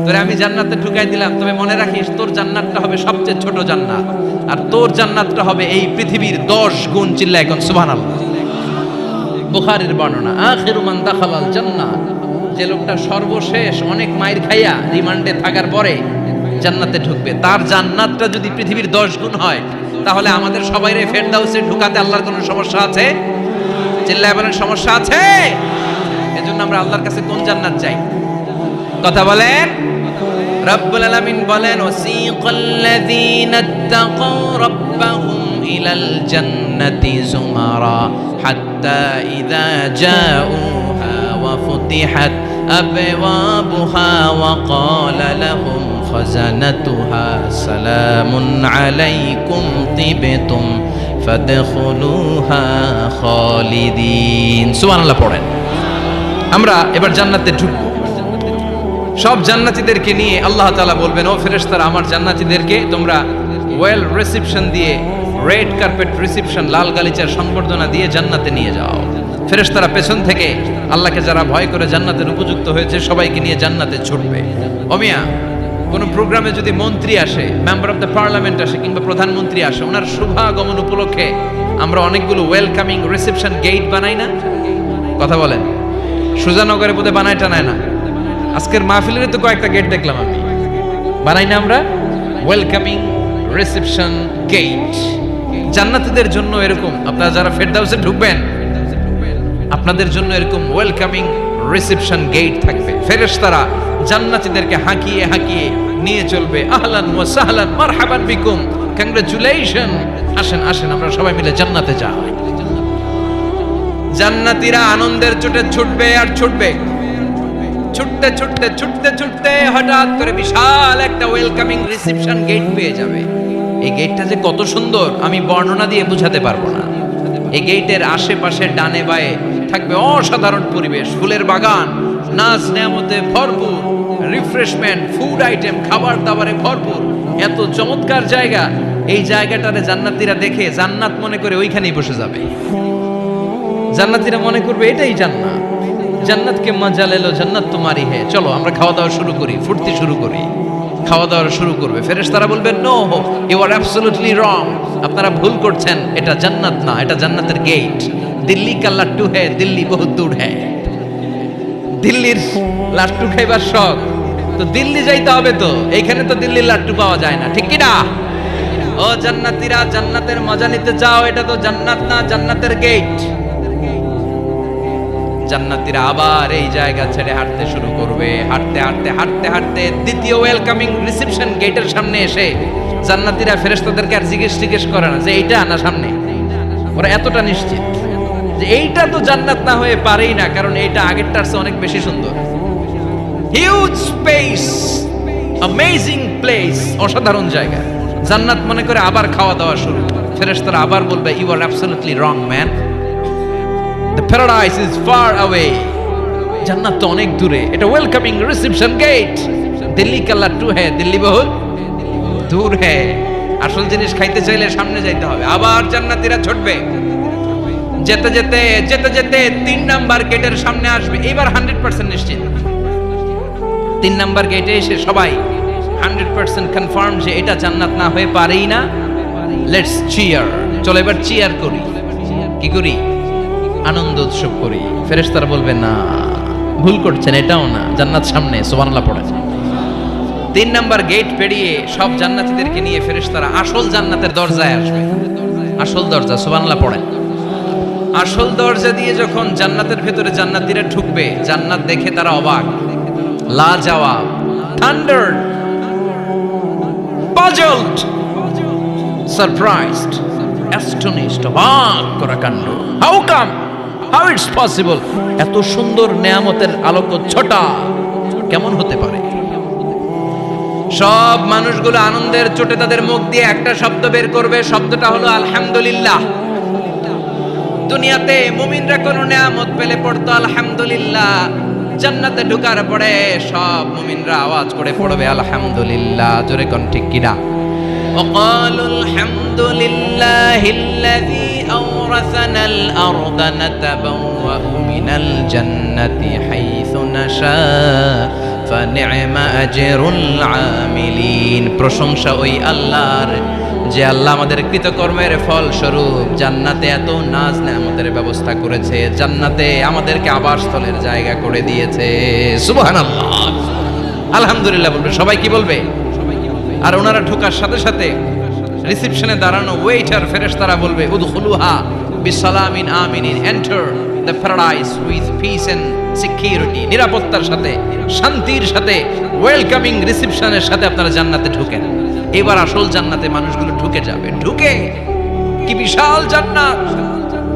তোরে আমি জান্নাতে ঢুকাই দিলাম, তবে মনে রাখিস তোর জান্নাতটা হবে সবচেয়ে ছোট জান্নাত, আর তোর জান্নাতটা হবে এই পৃথিবীর 10 গুণ। চিল্লা এখন সুবহানাল্লাহ। বুখারীর বর্ণনা, আখিরু মান দাখালাল জান্নাহ, যে লোকটা সর্বশেষ অনেক মাইর খাইয়া রিমান্ডে থাকার পরে জান্নাতে ঢুকবে, তার জান্নাতটা যদি পৃথিবীর 10 গুণ হয়, তাহলে আমাদের সবাইরে ফেরদাউসে ঢুকাতে আল্লাহর কোনো সমস্যা আছে? চিল্লায় বলেন, সমস্যা আছে? এজন্য আমরা আল্লাহর কাছে কোন জান্নাত চাই? কথা বলেন। রব্বুল আলামিন বলেন, ওয়াসিকাল্লাযীনা ইত্তাকাউ রাব্বাহুম ইলাল জান্নাতি যুমারা হাত্তা ইযা জাউহা ওয়া ফুতিহাত আবওয়াবুহা ওয়া ক্বালা লাহুম খাযানাতুহা সালামুন আলাইকুম তিবতুম ফাদখুলুহা খালিদিন। সুবহানাল্লাহ পড়েন। আমরা এবার জান্নাতে ঢুকবো। সব জান্নাতীদেরকে নিয়ে আল্লাহ তাআলা বলবেন, ও ফেরেশতারা, আমার জান্নাতীদেরকে তোমরা ওয়েল রিসেপশন দিয়ে, রেড কার্পেট রিসেপশন, লাল গালিচার সংবর্ধনা দিয়ে জান্নাতে নিয়ে যাও। ফেরেশতারা পেছন থেকে আল্লাহকে যারা ভয় করে জান্নাতের উপযুক্ত হয়েছে সবাইকে নিয়ে জান্নাতে ছুটবে। ও মিয়া, কোনো প্রোগ্রামে যদি মন্ত্রী আসে, মেম্বার অফ দ্য পার্লামেন্ট আসে, কিংবা প্রধানমন্ত্রী আসে, ওনার শুভাগমন উপলক্ষে আমরা অনেকগুলো ওয়েলকামিং রিসেপশন গেট বানাই না? কথা বলেন। সুজানগরে বোধহয় বানায় টানায় না? আজকের মাহফিলের তো কয়েকটা গেট দেখলাম আমি। বানাই না আমরা ওয়েলকামিং রিসেপশন গেট? জান্নাতীদের জন্য এরকম, আপনারা যারা ফেরদাউসে ঢুকবেন আপনাদের জন্য এরকম ওয়েলকামিং রিসেপশন গেট থাকবে। ফেরেশতারা জান্নাতীদেরকে হাঁকিয়ে হাঁকিয়ে নিয়ে চলবে, আহলান ওয়া সাহলান মারহাবান বিকুম, কংগ্রাচুলেশন, আসেন আসেন আমরা সবাই মিলে জান্নাতে যাই। জান্নাতীরা আনন্দের চোটে ছুটবে আর ছুটবে। ছুটতে ছুটতে ছুটতে ছুটতে হঠাৎ করে বিশাল একটা ওয়েলকামিং রিসেপশন গেট পেয়ে যাবে। এই গেটটা যে কত সুন্দর আমি বর্ণনা দিয়ে বোঝাতে পারবো না। এই গেটের আশেপাশে ডানে বায়ে থাকবে অসাধারণ পরিবেশ, ফুলের বাগান, নাচ নেয়ামতে ভরপুর, রিফ্রেশমেন্ট, ফুড আইটেম, খাবার দাবারে ভরপুর, এত চমৎকার জায়গা। এই জায়গাটারে জান্নাতীরা দেখে জান্নাত মনে করে ওইখানেই বসে যাবে। জান্নাতীরা মনে করবে এটাই জান্নাত, জান্নাতকে মজা লেলো, জান্নাত তোমারই হে, চলো আমরা খাওয়া দাওয়া শুরু করি, ফুর্তি শুরু করি। খাওয়া দাওয়া শুরু করবে। ফেরেশতারা বলবেন, no, you are absolutely wrong, আপনারা ভুল করছেন, এটা জান্নাত না, এটা জান্নাতের গেট। দিল্লি কা লাট্টু হ্যায়, দিল্লি বহুত দূর হ্যায়। দিল্লির লাট্টু খাইবার শখ, তো দিল্লি যাইতে হবে, তো এইখানে তো দিল্লির লাট্টু পাওয়া যায় না, ঠিক কি না? ও জান্নাতীরা, জান্নাতের মজা নিতে চাও? এটা তো জান্নাত না, জান্নাতের গেট। জান্নাতীরা আবার এই জায়গা ছেড়ে হাঁটতে শুরু করবে। হাঁটতে হাঁটতে হাঁটতে হাঁটতে দ্বিতীয় ওয়েলকামিং রিসেপশন গেটের সামনে এসে জান্নাতীরা ফেরেশতাদেরকে আর জিজ্ঞেস করে না যে এইটা না সামনে, ওরা এতটা নিশ্চিত যে এইটা তো জান্নাত না হয়ে পারেই না, কারণ এইটা আগেরটার চেয়ে অনেক বেশি সুন্দর। হিউজ স্পেস, অ্যামেজিং প্লেস, অসাধারণ জায়গা। জান্নাত মনে করে আবার খাওয়া দাওয়া শুরু। ফেরেশতারা আবার বলবে, you are absolutely wrong man, the paradise is far away, জান্নাত তো অনেক দূরে, এটা ওয়েলকামিং রিসেপশন গেট। দিল্লি কা লাট্টু হ্যায়, দিল্লি বহুত দূর হ্যায়। আসল জিনিস খাইতে চাইলে সামনে যাইতে হবে। আবার জান্নাতীরা ছুটবে। যেতে যেতে যেতে যেতে 3 নাম্বার গেটের সামনে আসবে। এবার 100% নিশ্চিত। 3 নাম্বার গেটে এসে সবাই 100% কনফার্ম যে এটা জান্নাত না হয়ে পারেই না। লেটস চিয়ার, চলো এবার চিয়ার করি। কি করি? আনন্দ উৎসব করি। ফেরেশতারা বলবে, না, ভুল করছেন, এটাও না, জান্নাত সামনে। সুবহানাল্লাহ পড়ে। 3 নাম্বার গেট পেরিয়ে সব জান্নাতীদেরকে নিয়ে ফেরেশতারা আসল জান্নাতের দরজায় আসবে। আসল দরজা, সুবহানাল্লাহ পড়ে। আসল দরজা দিয়ে যখন জান্নাতের ভেতরে জান্নাতীরা ঢুকবে, জান্নাত দেখে তারা অবাক, লাজবাব, থান্ডার্ড, পাজলড, সারপ্রাইজড, অ্যাস্টনিশড, অবাক করা কাণ্ড। How come, how it's possible, এত সুন্দর নেয়ামতের আলোকচ্ছটা কেমন হতে পারে? সব মানুষগুলো আনন্দের চোটে তাদের মুখ দিয়ে একটা শব্দ বের করবে, শব্দটা হলো আলহামদুলিল্লাহ। দুনিয়াতে মুমিনরা কোন নেয়ামত পেলে পড়তো আলহামদুলিল্লাহ, জান্নাতে ঢোকার পরে সব মুমিনরা আওয়াজ করে পড়বে আলহামদুলিল্লাহ। জোরে কোন ঠিক কিনা? وقالوا الحمد لله الذي أورثنا الأرض نتبوأ من الجنة حيث نشاء ফানি'মা আজরুল আমিলিন। প্রশংসা ওই আল্লাহর যে আল্লাহ আমাদের কৃতকর্মের ফল স্বরূপ জান্নাতে এত নাজ নেয়ামতের ব্যবস্থা করেছে, জান্নাতে আমাদেরকে আবাসস্থলের জায়গা করে দিয়েছে। সুবহানাল্লাহ, আলহামদুলিল্লাহ বলবে সবাই। কি বলবে? আর ওনারা ঢোকার সাথে সাথে রিসেপশনে দাঁড়ানো ওয়েটার ফেরেশতারা বলবে উদখুলুহা বিসালামিন আমিনিন, enter the paradise with peace and security. নিরাপত্তার সাথে, শান্তির সাথে, ওয়েলকামিং রিসেপশনের সাথে আপনারা জান্নাতে ঢুকেন। এবার আসল জান্নাতে মানুষগুলো ঢুকে যাবে। ঢুকে কি বিশাল জান্নাত,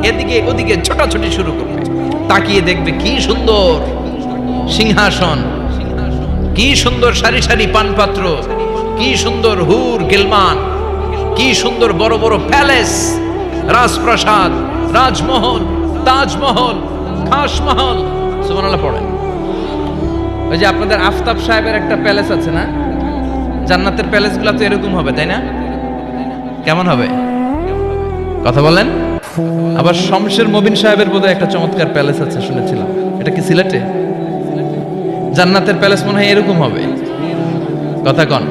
এদিকে ওদিকে ছোটাছুটি শুরু করবে। তাকিয়ে দেখবে কি সুন্দর সিংহাসন, কি সুন্দর সারি সারি পানপাত্র, কি সুন্দর হুর গিলমান, কি সুন্দর বড় বড় প্যালেস, রাজপ্রাসাদ, রাজমহল, তাজমহল, খাসমহল। সুবহানাল্লাহ পড়েন। ওই যে আপনাদের আফতাব সাহেবের একটা প্যালেস আছে না, জান্নাতের প্যালেসগুলো তো এরকম হবে, তাই না? কেমন হবে কথা বলেন? আবার শমশের মবিন সাহেবের বোধহয় একটা চমৎকার প্যালেস আছে শুনেছিলাম, এটা কি সিলেটে? জান্নাতের প্যালেস মনে হয় এরকম হবে, কথা কন।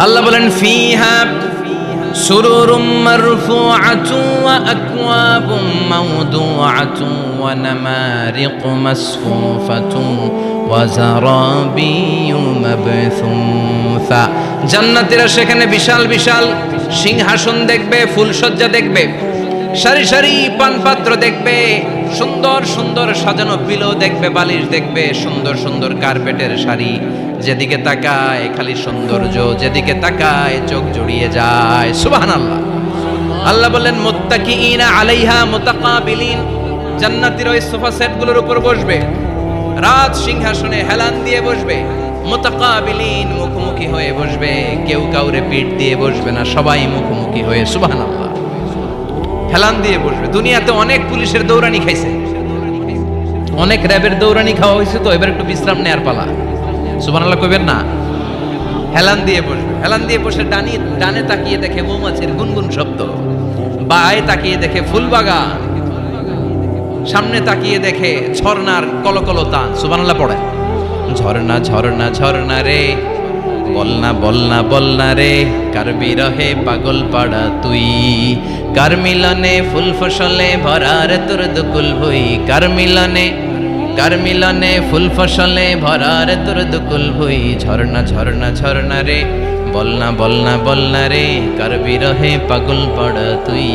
আল্লাহ বলেন ফিহা সুরুরুম মারফুআতুন ওয়া আকওয়াবুম মাওদুআতুন ওয়া নামারিকু মাসফুফাতুন ওয়া যারাবিয়্যু মাবথুসা। জান্নাতীরা সেখানে বিশাল বিশাল সিংহাসন দেখবে, ফুলসজ্জা দেখবে, সারি সারি পানপাত্র দেখবে, সুন্দর সুন্দর সাজানো পিলো দেখবে, বালিশ দেখবে, সুন্দর সুন্দর কার্পেটের শাড়ি। যেদিকে তাকায় খালি সৌন্দর্য, যেদিকে তাকায় চোখ জুড়িয়ে যায়। সুবহানাল্লাহ। আল্লাহ বললেন মুত্তাকিইনা আলাইহা মুতাকাবিলিন। জান্নাতীরা ওই সোফা সেটগুলোর উপর বসবে, রাজ সিংহাসনে হেলান দিয়ে বসবে, মুতাকাবিলিন মুখোমুখি হয়ে বসবে, কেউ কাউরে পিঠ দিয়ে বসবে না, সবাই মুখোমুখি হয়ে। সুবহানাল্লাহ, হেলান দিয়ে বসবে। দুনিয়াতে অনেক পুলিশের দৌড়ানি খাইছে, অনেক র্যাবের দৌড়ানি খাওয়া হয়েছে, তো এবার একটু বিশ্রাম নেয়ার পালা। সুবহানাল্লাহ কইবেন না? হেলান দিয়ে বসবে। হেলান দিয়ে বসে ডানে তাকিয়ে দেখে মৌমাছির গুনগুন শব্দ, বায়ে তাকিয়ে দেখে ফুলবাগান, সামনে তাকিয়ে দেখে ঝর্ণার কলকল তান। সুবহানাল্লাহ পড়ে। ঝর্ণা ঝর্ণা ঝর্ণা রে, বলনা বলনা বলনা রে, কার বিরহে পাগল পাড়া তুই, কার মিলনে ফুল ফসলে ভরার তোর দুকুল ভুই, কার মিলনে ফুল ফসলে ভরার তোর দুকুল ভুই। ঝর্ণা ঝর্ণা ঝর্ণা রে, বলনা বলনা বলনা রে, কার বিরহে পাগল পাড়া তুই।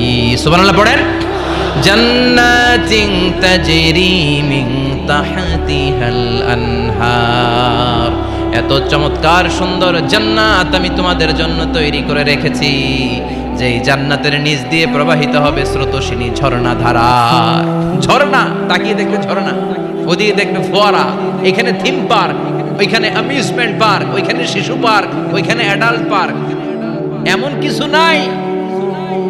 সুবহানাল্লাহ পড়েন। জান্নাতিন তাজরি মিন তাহতিহাল আনহার। এত চমৎকার সুন্দর জান্নাত আমি তোমাদের জন্য তৈরি করে রেখেছি, যেই জান্নাতের নিচ দিয়ে প্রবাহিত হবে স্রোতস্বিনী ঝর্ণা ধারা। ঝর্ণা, তাকিয়ে দেখবে ঝর্ণা, ওদিকে দেখবে ফোয়ারা, এখানে থিম পার্ক, ওইখানে অ্যামিউজমেন্ট পার্ক, ওইখানে শিশু পার্ক, ওইখানে অ্যাডাল্ট পার্ক। এমন কিছু নাই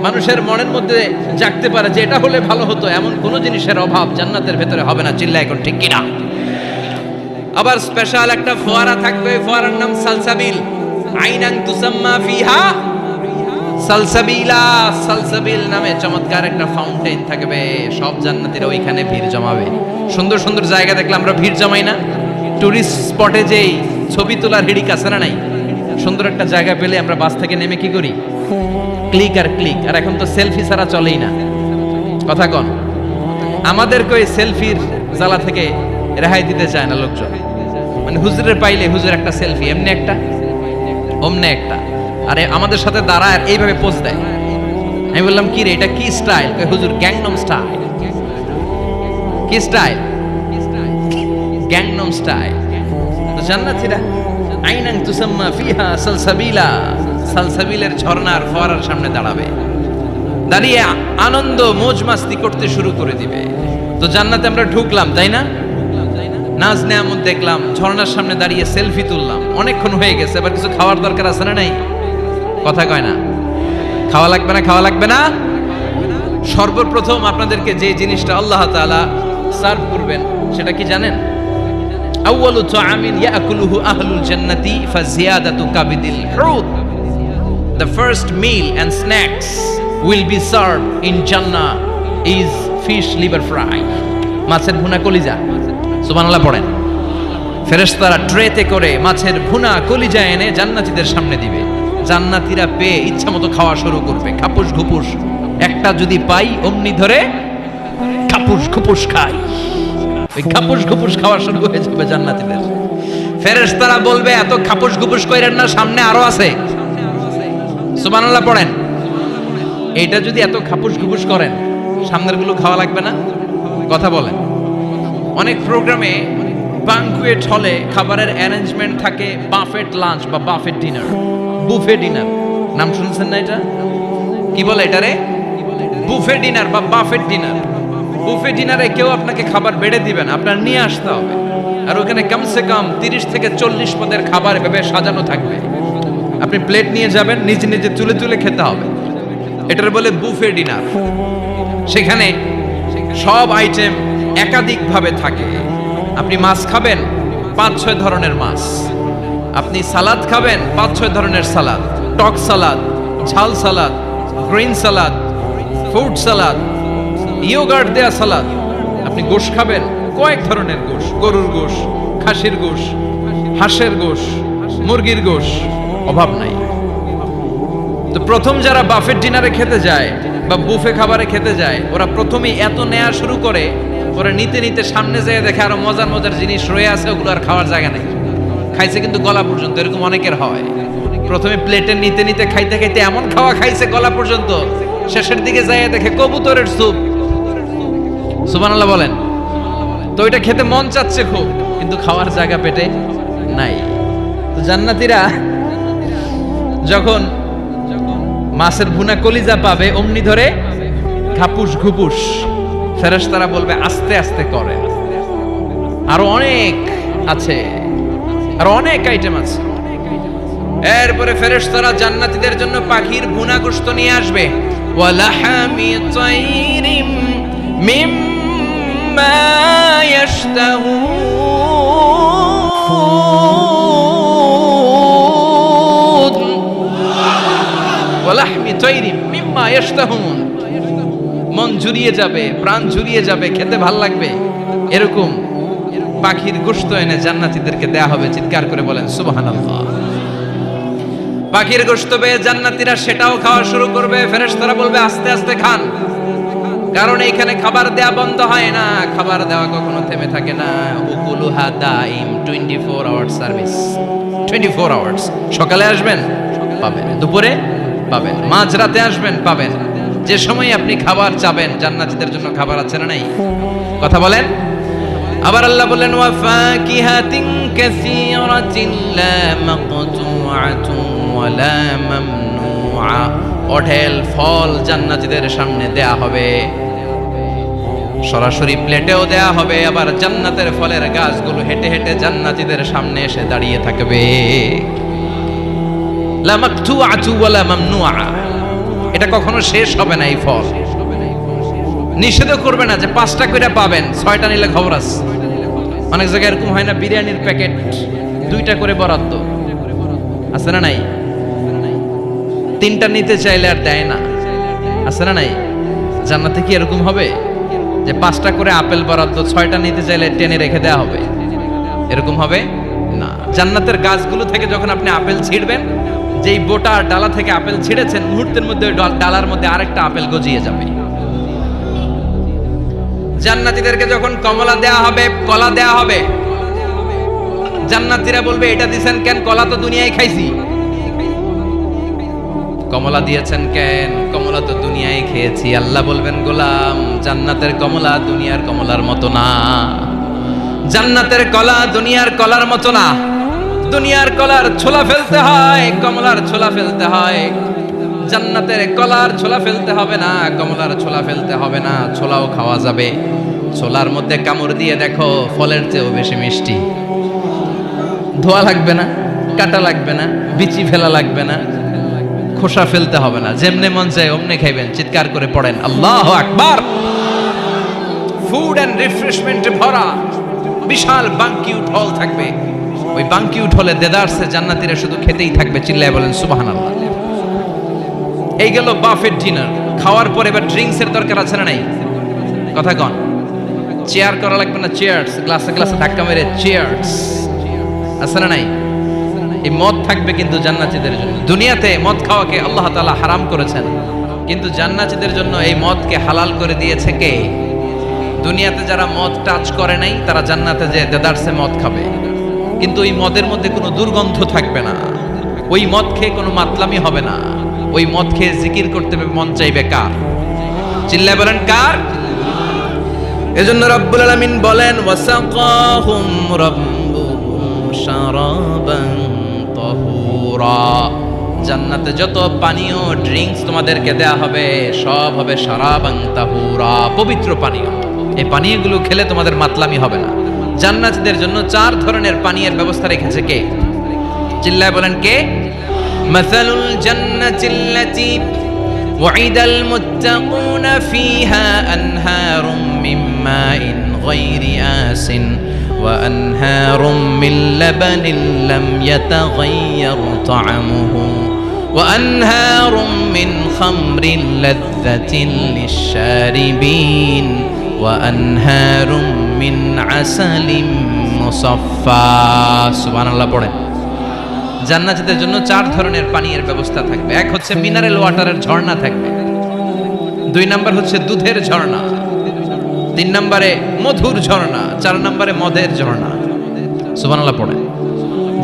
মানুষের মনের মধ্যে জাগতে পারে যে এটা হলে ভালো হতো, এমন কোন জিনিসের অভাব জান্নাতের ভেতরে হবে না। চিল্লা এখন ঠিক কিনা? আবার স্পেশাল একটা ফোয়ারা থাকবে, ফোয়ারার নাম সালসাবিল। আইনান তুসাম্মা ফিহা সালসাবিলা। সালসাবিল নামে চমৎকার একটা ফাউন্টেন থাকবে। সব জান্নাতীরা ওইখানে ভিড় জমাবে। সুন্দর সুন্দর জায়গা দেখলে আমরা ভিড় জমাই না? টুরিস্ট স্পটে যেই ছবি তোলার হিড়িক আছে না নাই? সুন্দর একটা জায়গা পেলে আমরা বাস থেকে নেমে কি করি? ক্লিক আর ক্লিক। আর এখন তো সেলফি ছাড়া চলেই না, কথা কন। আমাদেরকে ওই সেলফির জ্বালা থেকে রেহাই দিতে চায় না লোকজন। মানে হুজুরের পাইলে হুজুর একটা সেলফি, এমনি একটা অমনে একটা, আরে আমাদের সাথে দাঁড়ায় আর এইভাবে পোজ দেয়। আমি বললাম কি রে, এটা কি স্টাইল? হুজুর গ্যাংনম স্টাইল। কি স্টাইল? Gangnam style. তো জান্নাতীরা আইনান তুসাম্মা ফিহা সালসাবিলা, সালসাবিলের ঝর্ণার ফোয়ারার সামনে দাঁড়াবে, দাঁড়িয়ে আনন্দ মौज মাস্তি করতে শুরু করে দিবে। তো জান্নাতে আমরা ঢুকলাম, তাই না? নাজ নেয়ামত দেখলাম, ঝর্ণার সামনে দাঁড়িয়ে সেলফি তুললাম, অনেকক্ষণ হয়ে গেছে, এবার কিছু খাওয়ার দরকার আছে না নাই? কথা কয় না? খাওয়া লাগবে না? খাওয়া লাগবে না? সর্বপ্রথম আপনাদেরকে যে জিনিসটা আল্লাহ তাআলা সার্ভ করবেন সেটা কি জানেন? আউয়ালু তাআমিন ইয়াকুলুহু আহলুল জান্নাতি ফাজিয়াদাতু কাবিদিল হুত। The first meal and snacks will be served in Jannah is fish liver fry, মাছের ভুনা কলিজা। সুবহানাল্লাহ পড়েন। ফেরেশতারা ট্রেতে করে মাছের ভুনা কলিজা এনে জান্নাতীদের সামনে দিবে। জান্নাতীরা পেয়ে ইচ্ছা মতো খাওয়া শুরু করবে, খাপুস ঘুপুস। একটা যদি পাই অমনি ধরে খাপুস ঘুপুস খাই। ওই খাপুস ঘুপুস খাওয়া শুরু হয়ে যাবে জান্নাতীদের। ফেরেশতারা বলবে এত খাপুস ঘুপুস কইরেন না, সামনে আরো আছে। সুবহানাল্লাহ পড়েন। এইটা যদি এত খাপুস ঘুপুস করেন, সামনের গুলো খাওয়া লাগবে না? কথা বলেন। অনেক প্রোগ্রামে ব্যাংকুয়েট হলে খাবারের অ্যারেঞ্জমেন্ট থাকে বাফেট লাঞ্চ বা বাফেট ডিনার, বুফে ডিনার। নাম শুনছেন না এটা? কি বলে এটারে? বুফে ডিনার বা বাফেট ডিনার। বুফে ডিনারে কেউ আপনাকে খাবার বেড়ে দিবেন, আপনার নিয়ে আসতে হবে। আর ওখানে কমসে কম 30 থেকে 40 পদের খাবার এভাবে সাজানো থাকবে। আপনি প্লেট নিয়ে যাবেন, নিজে নিজে তুলে তুলে খেতে হবে। এটার বলে বুফে ডিনার। সেখানে সব আইটেম একাধিক ভাবে থাকে। আপনি মাছ খাবেন, 5-6 ধরনের মাছ। আপনি সালাদ খাবেন, 5-6 ধরনের সালাদ, টক সালাদ, ঝাল salad, green salad, fruit salad, yoghurt দেয়া সালাদ। আপনি গোশ খাবেন, কয়েক ধরনের গোশ, গরুর গোশ, খাসির গোশ, হাঁসের গোশ, মুরগির গোশ, অভাব নাই। তো প্রথম যারা বাফেট ডিনারে খেতে যায় বা বুফে খাবারে খেতে যায়, ওরা প্রথমেই এত নেওয়া শুরু করে, ওরা নিতে নিতে সামনে যেয়ে দেখে আরো মজার মজার জিনিস রয়ে আছে, ওগুলো আর খাওয়ার জায়গা নেই। খাইছে কিন্তু গলা পর্যন্ত, এরকম অনেকের হয়। প্রথমে প্লেটে নিতে নিতে খাইতে খাইতে এমন খাওয়া খাইছে গলা পর্যন্ত, শেষের দিকে যাইয়া দেখে কবুতরের স্যুপ। সুবহানাল্লাহ বলেন। তো এটা খেতে মন চাচ্ছে খুব, কিন্তু খাওয়ার জায়গা পেটে নাই। তো জান্নাতীরা যখন মাছের ভুনা কলিজা পাবে, অমনি ধরে খাপুস ঘুপুস। ফেরেশতারা বলবে আস্তে আস্তে করে। আরো অনেক আছে, আরো অনেক আইটেম আছে। এরপরে ফেরেশতারা জান্নাতীদের জন্য পাখির ভুনা গোশত নিয়ে আসবে। ওয়ালাহামি তাইরিম মিম্মা ইয়াশতাহুন। ওয়ালাহমি তাইরিম মিম্মা ইয়াশতাহুন। মন জুড়িয়ে যাবে, প্রাণ জুড়িয়ে যাবে, খেতে ভাল লাগবে, এরকম পাখির গোশত এনে জান্নাতীদেরকে দেয়া হবে। চিৎকার করে বলেন সুবহানাল্লাহ। পাখির গোশত পেয়ে জান্নাতীরা সেটাও খাওয়া শুরু করবে। ফেরেশতারা বলবে আস্তে আস্তে খান, কারণ এইখানে খাবার দেয়া বন্ধ হয় না, খাবার দেওয়া কখনো থেমে থাকে না। উকুলুহা দাইম, 24 আওয়ার সার্ভিস, 24 আওয়ার্স। সকালে আসবেন পাবেন, দুপুরে পাবেন, মাঝরাতে আসবেন পাবেন। যে সময় আপনি খাবার চাবেন, জান্নাতীদের জন্য খাবার আছে না নাই? কথা বলেন। আবার আল্লাহ বলেন ওয়া ফাকিহাতিন কাসীরাতিন লা মাকতুআতুন ওয়া লা মামনুআ। অঢেল ফল জান্নাতীদের সামনে দেয়া হবে, সরাসরি প্লেটেও দেয়া হবে। আবার জান্নাতের ফলের গাছগুলো হেঁটে হেঁটে জান্নাতীদের সামনে এসে দাঁড়িয়ে থাকবে। লা মাকতুআতু ওয়া লা মামনুআ। এটা কখনো শেষ হবে না। এই ফল নিষেধও করবে না যে 5টা করে পাবেন, 6টা নিলে খবর আছে। অনেক জায়গায় এরকম হয় না, বিরিয়ানির প্যাকেট 2টা করে বরাদ্দ আছে না নাই? 3টা নিতে চাইলে আর দেয় না, আছে না নাই? জান্নাতে কি এরকম হবে যে 5টা করে আপেল বরাদ্দ, 6টা নিতে চাইলে টেনে রেখে দেওয়া হবে? এরকম হবে না। জান্নাতের গাছগুলো থেকে যখন আপনি আপেল ছিঁড়বেন, যেই বোটা ডালা থেকে আপেল ছিঁড়েছেন, মুহূর্তের মধ্যে ডালার মধ্যে আরেকটা আপেল গজিয়ে যাবে। জান্নাতীদেরকে যখন কমলা দেয়া হবে, কলা দেয়া হবে, জান্নাতীরা বলবে এটা দিয়েছেন কেন? কলা তো দুনিয়ায় খাইছি। কমলা দিয়েছেন কেন? কমলা তো দুনিয়ায় খেয়েছি। আল্লাহ বলবেন গোলাম, জান্নাতের কমলা দুনিয়ার কমলার মতো না, জান্নাতের কলা দুনিয়ার কলার মতো না। দুনিয়ার কলার ছোলা ফেলতে হয়, কমলার ছোলা ফেলতে হয়। জান্নাতের কলার ছোলা ফেলতে হবে না, কমলার ছোলা ফেলতে হবে না। ছোলাও খাওয়া যাবে। ছোলার মধ্যে কামড় দিয়ে দেখো, ফলের চেয়েও বেশি মিষ্টি। ধোয়া লাগবে না, কাটা লাগবে না, বিচি ফেলা লাগবে না, খোসা ফেলতে হবে না। যেমনে মন চায় অমনে খাইবেন। চিৎকার করে পড়েন আল্লাহু আকবার। ফুড এন্ড রিফ্রেশমেন্টে ভরা বিশাল বাঙ্কিউট হল থাকবে। ওই বাঙ্কিউট হলে দেদারসে জান্নাতীরা শুধু খেতেই থাকবে। চিল্লায় বলেন সুবহানাল্লাহ। এই গেল বাফেট ডিনার। খাওয়ার পরে এবার ড্রিঙ্কস এর দরকার আছে না নাই? কথা কন। চেয়ার করা লাগবে না, চেয়ার্স, গ্লাসে গ্লাসে ধাক্কা মেরে চেয়ার্স। আছে না নাই? এই মদ থাকবে কিন্তু জান্নাতীদের জন্য। দুনিয়াতে মদ খাওয়াকে আল্লাহ তাআলা হারাম করেছেন, কিন্তু জান্নাতীদের জন্য এই মদকে হালাল করে দিয়েছে কে? দুনিয়াতে যারা মদ টাচ করে নাই তারা জান্নাতে যে দেদারসে মদ খাবে, কিন্তু ওই মদের মধ্যে কোনো দুর্গন্ধ থাকবে না, ওই মদ খেয়ে কোনো মাতলামি হবে না, ওই মদ খেয়ে জিকির করতে মন চাইবে কার? চিল্লায় বলেন কার? এজন্য রব্বুল আলামিন বলেন ওয়াসাকাহুম রাব্বুহুম শারাবান তাহুরা, জান্নাতে যত পানীয় ড্রিঙ্কস তোমাদেরকে দেয়া হবে সব হবে শারাবান তাহুরা, পবিত্র পানীয়। এই পানীয়গুলো খেলে তোমাদের মাতলামি হবে না। জান্নাতীদের জন্য 4 ধরনের পানীয়ের ব্যবস্থা রেখেছে কে? চিল্লায় বলেন কে? মাসালুল জান্নাতিল্লাতী ওয়াইদাল মুত্তাকুনা ফিহা আনহারুম মিন মাইন গায়রি আসিন ওয়া আনহারুম মিন লাবানিন লাম ইয়াতাগায়্যার তা'আমুহু ওয়া আনহারুম মিন খামরিন লাযযাতিন লিশ-শারিবিন ওয়া আনহারুম মিন আসালিম মুসাফফা। সুবহানাল্লাহ পড়েন। জান্নাতীদের জন্য 4 ধরনের পানীয়ের ব্যবস্থা থাকবে। এক হচ্ছে মিনারেল ওয়াটারের ঝর্ণা থাকবে, 2 নাম্বার হচ্ছে দুধের ঝর্ণা, 3 নম্বরে মধুর ঝর্ণা, 4 নম্বরে মদের ঝর্ণা। সুবহানাল্লাহ পড়েন।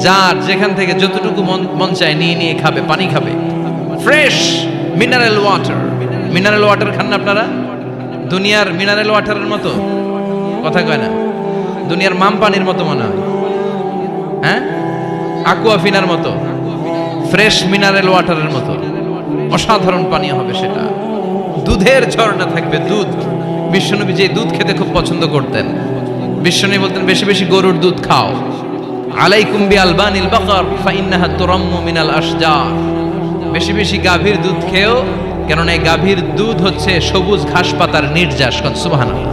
যার যেখান থেকে যতটুকু মন চায় নিয়ে নিয়ে খাবে, পানি খাবে, fresh mineral water. Mineral water খান না আপনারা? দুনিয়ার মিনারেল ওয়াটারের মতো কথা কয় না, দুনিয়ার মাম পানির মতো মনে হয়, হ্যাঁ, আকুয়াফিনার মতো, ফ্রেশ মিনারেল ওয়াটারের মতো অসাধারণ পানীয় হবে সেটা। দুধের ঝর্ণা থাকবে, দুধ। বিশ্বনবী যে দুধ খেতে খুব পছন্দ করতেন, বিশ্বনবী বলতেন বেশি বেশি গরুর দুধ খাও। আলাইকুম বিআলবানিল বাকার ফাইন্নাহা তুরাম্মু মিনাল আশজার, বেশি বেশি গাভীর দুধ খেও, কেননা এই গাভীর দুধ হচ্ছে সবুজ ঘাস পাতার নির্যাস। সুবহানাল্লাহ।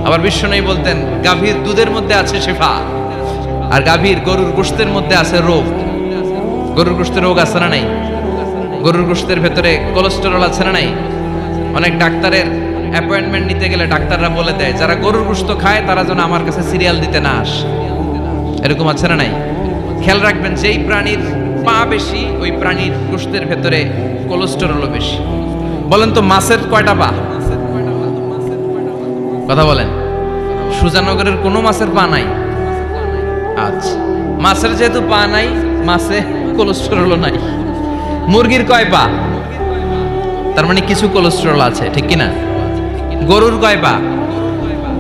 আবার বিশ্বনবী বলতেন গাভীর দুধের মধ্যে আছে শিফা, আর গাভীর গরুর গোশতের মধ্যে আছে রোগ। গরুর গোশতের রোগ আছে না নাই? গরুর গোশতের ভেতরে কোলেস্টেরল আছে না নাই? অনেক ডাক্তারের অ্যাপয়েন্টমেন্ট নিতে গেলে ডাক্তাররা বলে দেয় যারা গরুর গোশত খায় তারা যেন আমার কাছে সিরিয়াল দিতে না আসে, এরকম আছে না নাই? খেয়াল রাখবেন, যেই প্রাণীর পা বেশি ওই প্রাণীর গোশতের ভেতরে কোলেস্টেরলও বেশি। বলেন তো মাছের কয়টা পা? কথা বলেন। সুজানগরের কোনো মাছের পা নাই? আচ্ছা, মাছের যেহেতু পা নাই, মাছে কোলেস্টেরলও নাই। মুরগির কয় পা? তার মানে কিছু কোলেস্টেরল আছে, ঠিক কিনা? গরুর কয় পা?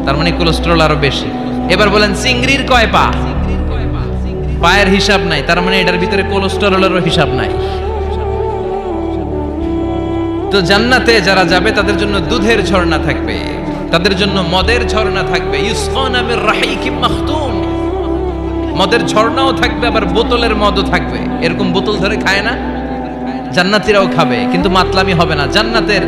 তার মানে কোলেস্টেরল আরো বেশি। এবার বলেন চিংড়ির কয় পা? পায়ের হিসাব নাই, তার মানে এটার ভিতরে কোলেস্টেরলেরও হিসাব নাই। তো জান্নাতে যারা যাবে তাদের জন্য দুধের ঝর্ণা থাকবে, তাদের জন্য মদের ঝর্ণা থাকবে। ইউসকানা মির রাহিকিম মাখতুম, মদের ঝর্ণাও থাকবে, আবার বোতলের মদও থাকবে। এরকম বোতল ধরে খায় না, জান্নাতীরাও খাবে, কিন্তু মাতলামি হবে না। জান্নাতের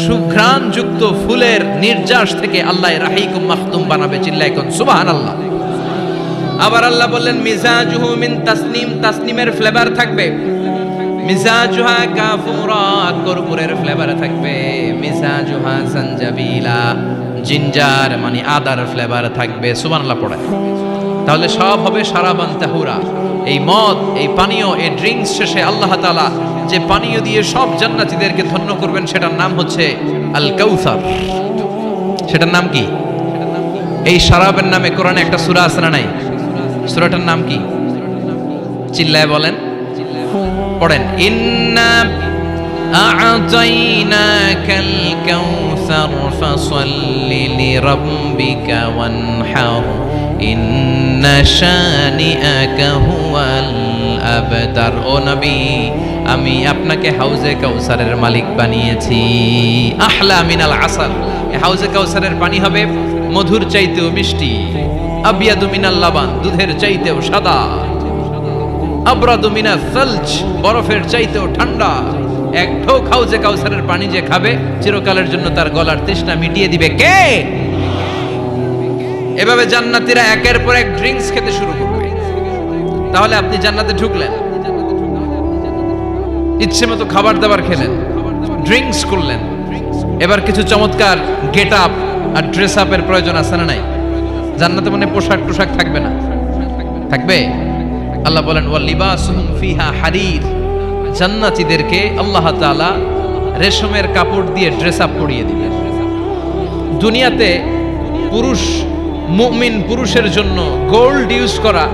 সুঘ্রাণযুক্ত ফুলের নির্যাস থেকে আল্লাহ রাহিকুম মাখতুম বানাবে। চিল্লায় কোন সুবহানাল্লাহ। আবার আল্লাহ বললেন মিজাজুহু মিন তাসনিম, তাসনিমের ফ্লেভার থাকবে। মিজাজুহা কাফুরা, কর্পূরের ফ্লেভার থাকবে। মিজাজুহা সানজাবিলা, জিঞ্জার মানে আদার ফ্লেভার থাকবে। সুবহানাল্লাহ পড়ে। তাহলে সব হবে শারাবান তাহুরা। এই মদ, এই পানীয়, এই ড্রিঙ্কস শেষে আল্লাহ তাআলা যে পানীয় দিয়ে সব জান্নাতীদেরকে ধন্য করবেন সেটার নাম হচ্ছে আল কাউসার। সেটার নাম কি? এই শারাবের নামে কোরআনে একটা সূরা আছে না নাই? সূরাটার নাম কি? চিল্লায় বলেন, পড়েন। ইন্না আ'তাইনাকাল কাউসার ফাসাল্লি লিরাব্বিকা ওয়ানহার ইন্না শানিআকা হুয়াল আবতার। ও নবী, আমি আপনাকে হাউজে কাউসারের মালিক বানিয়েছি। আহলা মিনাল আসাল, এই হাউজে কাউসারের পানি হবে মধুর চাইতেও মিষ্টি। আবিয়াদু মিনাল লাবান, দুধের চাইতেও সাদা। আবরাদু মিনাস সালজ, বরফের চাইতেও ঠান্ডা। এক ঢোক হাউজে কাউসারের পানি যে খাবে চিরকালের জন্য তার গলার তৃষ্ণা মিটিয়ে দিবে কে? এভাবে জান্নাতীরা একের পর এক ড্রিঙ্কস খেতে শুরু করবে। তাহলে আপনি জান্নাতে ঢুকলেন, ইচ্ছে মতো খাবার দাবার খেলেন, ড্রিঙ্কস করলেন, এবার কিছু চমৎকার গেট আপ আর ড্রেস আপের প্রয়োজন আছে না নাই? জান্নাতে মানে পোশাক টোশাক থাকবে না? থাকবে। আল্লাহ বলেন ওয়ালিবাসুহুম ফিহা হারির, জান্নাতীদেরকে আল্লাহ তাআলা রেশমের কাপড় দিয়ে ড্রেস আপ করিয়ে দিবেন। দুনিয়াতে পুরুষ, মুমিন পুরুষের জন্য গোল্ড ইউজ করা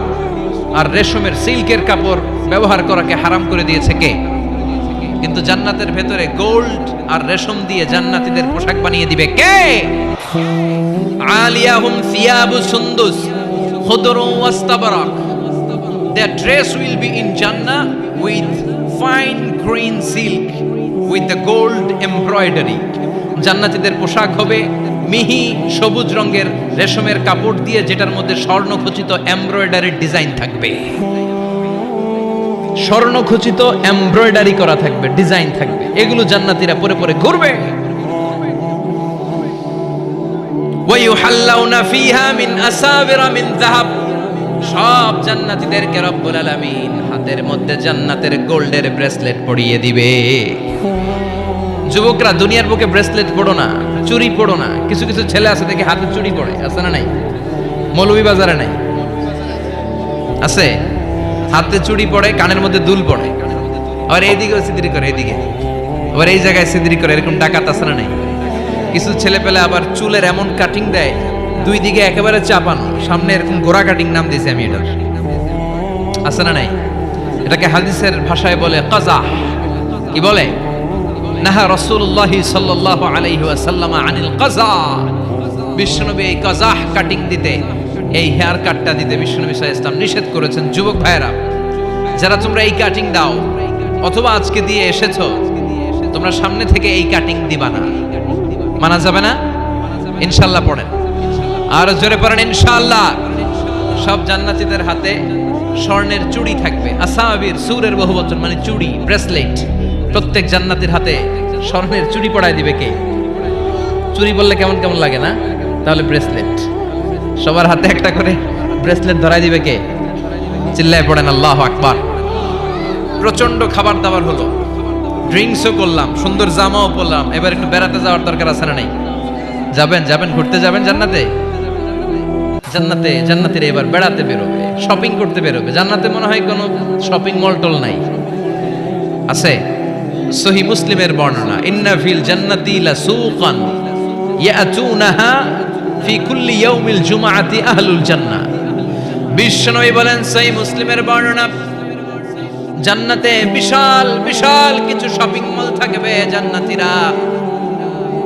আর রেশমের সিল্কের কাপড় ব্যবহার করাকে হারাম করে দিয়েছে কে? কিন্তু জান্নাতের ভেতরে গোল্ড আর রেশম দিয়ে জান্নাতীদের পোশাক বানিয়ে দিবে কে? আলিয়াহুম সিয়াবু সুন্দুস খুদরু ওয়াস্তাবরাক, their dress will be in Jannah with fine green silk with the gold embroidery. জান্নাতীদের পোশাক হবে মিহি সবুজ রঙের রেশমের কাপড় দিয়ে, যেটার মধ্যে স্বর্ণখচিত এমব্রয়ডারি ডিজাইন থাকবে। স্বর্ণখচিত এমব্রয়ডারি করা থাকবে, ডিজাইন থাকবে, এগুলো জান্নাতীরা পরে পরে ঘুরবে। ওয়ায়ুহাল্লাউনা ফিহা মিন আসাবিরা মিন যাহাব, সব জান্নাতীদেরকে রব্বুল আলামিন হাতের মধ্যে জান্নাতের গোল্ডের ব্রেসলেট পরিয়ে দিবে। যুবকরা, দুনিয়ার বুকে ব্রেসলেট পড়ো না, চুড়ি পড়ো না। কিছু কিছু ছেলে আছে দেখে হাতে চুড়ি পড়ে, আছে না নাই? মৌলভী বাজারে নাই? আছে, হাতে চুড়ি পড়ে, কানের মধ্যে দুল পড়ে, আবার এইদিকেও সিদ্রি করে, এইদিকে আবার এই জায়গায় সিদ্রি করে, এরকম ডাকাত আছে না নাই? কিছু ছেলে পেলে আবার চুলের এমন কাটিং দেয়, দুই দিকে একেবারে চাপানো, সামনে এরকম গোড়া কাটিং নাম দিয়েছি আমি এটার, আছে না নাই? এটাকে হাদিসের ভাষায় বলে কাজাহ। কি বলে? নাহা রাসূলুল্লাহ সাল্লাল্লাহু আলাইহি ওয়াসাল্লাম আনিল কাজা। বিশ্বনবী এই কাজাহ কাটিং দিতে, এই হেয়ার কাটটা দিতে বিশ্বনবী সাল্লাল্লাহু আলাইহি ওয়াসাল্লাম নিষেধ করেছেন। যুবক ভাইরা, যারা তোমরা এই কাটিং দাও অথবা আজকে দিয়ে এসেছো, তোমরা সামনে থেকে এই কাটিং দিবা না, মানা যাবে না। ইনশাআল্লাহ পড়েন, আর জোরে পড়েন ইনশাআল্লাহ। সব জান্নাতীদের হাতে স্বর্ণের চুড়ি থাকবে। আসাবির, সুরের বহুবচন মানে চুড়ি, ব্রেসলেট। প্রত্যেক জান্নাতীর হাতে স্বর্ণের চুড়ি পড়ায় দিবে কে? চুড়ি বললে কেমন কেমন লাগে না? তাহলে ব্রেসলেট, সবার হাতে একটা করে ব্রেসলেট ধরায় দিবে কে? চিল্লায় পড়েন আল্লাহু আকবার। প্রচন্ড খাবার দাবার হলো, ড্রিঙ্কসও করলাম, সুন্দর জামাও পরলাম, এবার একটু বেড়াতে যাওয়ার দরকার আছে না নাই? যাবেন, ঘুরতে যাবেন জান্নাতে। জান্নাতীরা এবার বেড়াতে বেরোবে, শপিং করতে বেরোবে। জান্নাতে মনে হয় কোনো শপিং মল টল নাই, আছে? সহিহ মুসলিমের বর্ণনা, ইন্না ফিল জান্নাতি লাসুকান ইয়াতুনাহা ফি কুল্লি ইয়াউমিল জুমআতি আহলুল জান্নাহ। বিশ্বনবী বলেন, সহিহ মুসলিমের বর্ণনা, জান্নাতে বিশাল বিশাল কিছু শপিং মল থাকবে। জান্নাতীরা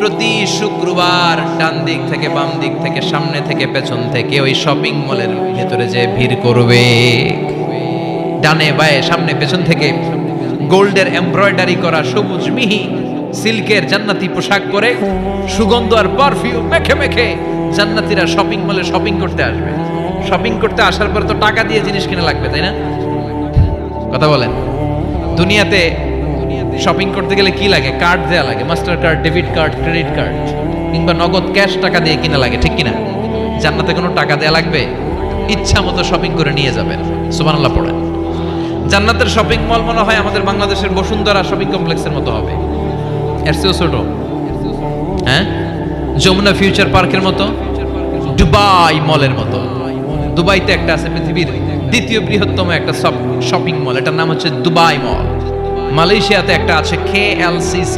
প্রতি শুক্রবার ডান দিক থেকে বাম দিক থেকে সামনে থেকে পেছন থেকে ওই শপিং মলের ভেতরে যে ভিড় করবে, ডানে বায়ে সামনে পেছন থেকে গোল্ডের এমব্রয়ডারি করা সবুজ মিহি সিল্কের জান্নাতি পোশাক পরে, সুগন্ধ আর পারফিউম মেখে মেখে জান্নাতীরা শপিং মলে শপিং করতে আসবে। শপিং করতে আসার পর তো টাকা দিয়ে জিনিস কিনা লাগবে, তাই না? কথা বলেন। দুনিয়াতে শপিং করতে গেলে কি লাগে? কার্ড দেয়া লাগে, master card, debit card, credit card, কিংবা নগদ ক্যাশ টাকা দিয়ে কিনা লাগে, ঠিক কিনা? জান্নাতে কোনো টাকা দেয়া লাগবে? ইচ্ছা মতো শপিং করে নিয়ে যাবেন। সুবহানাল্লাহ পড়েন। জান্নাতের শপিং মল মনে হয় আমাদের বাংলাদেশের বসুন্ধরা শপিং কমপ্লেক্সের মতো হবে, এর চেয়েও ছোট। হ্যাঁ, যমুনা ফিউচার পার্কের মতো, দুবাই মলের মতো। দুবাইতে একটা আছে পৃথিবীর দ্বিতীয় বৃহত্তম একটা শপিং মল, এটার নাম হচ্ছে দুবাই মল। মালয়েশিয়াতে একটা আছে KLCC,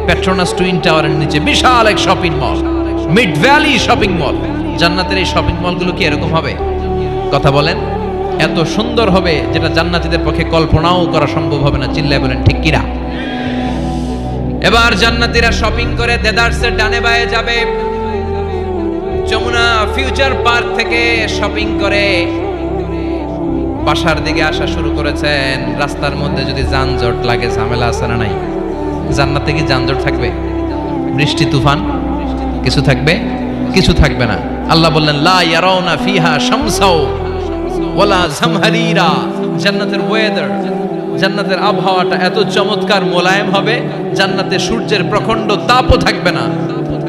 পেট্রোনাস টুইন টাওয়ারের নিচে বিশাল এক shopping mall, mid valley shopping mall. জান্নাতের এই শপিং মলগুলো কি এরকম হবে? কথা বলেন। এত সুন্দর হবে যেটা জান্নাতীদের পক্ষে কল্পনাও করা সম্ভব হবে না। চিল্লায় বলেন ঠিক কিনা? এবার জান্নাতীরা শপিং করে দেদারসের ডানে বায়ে যাবে। যমুনা ফিউচার পার্ক থেকে শপিং করে বাসার দিকে আসা শুরু করেছেন। রাস্তার মধ্যে যদি যানজট লাগে, ঝামেলা আছে না নাই? জান্নাতে কি যানজট থাকবে? বৃষ্টি তুফান কিছু থাকবে? কিছু থাকবে না। আল্লাহ বললেন, লা ইয়ারাউনা ফিহা শামসাও ওয়ালা জামহারিরা। জান্নাতের ওয়েদার, জান্নাতের আবহাওয়াটা এত চমৎকার মোলায়েম হবে, জান্নাতে সূর্যের প্রখণ্ড তাপও থাকবে না,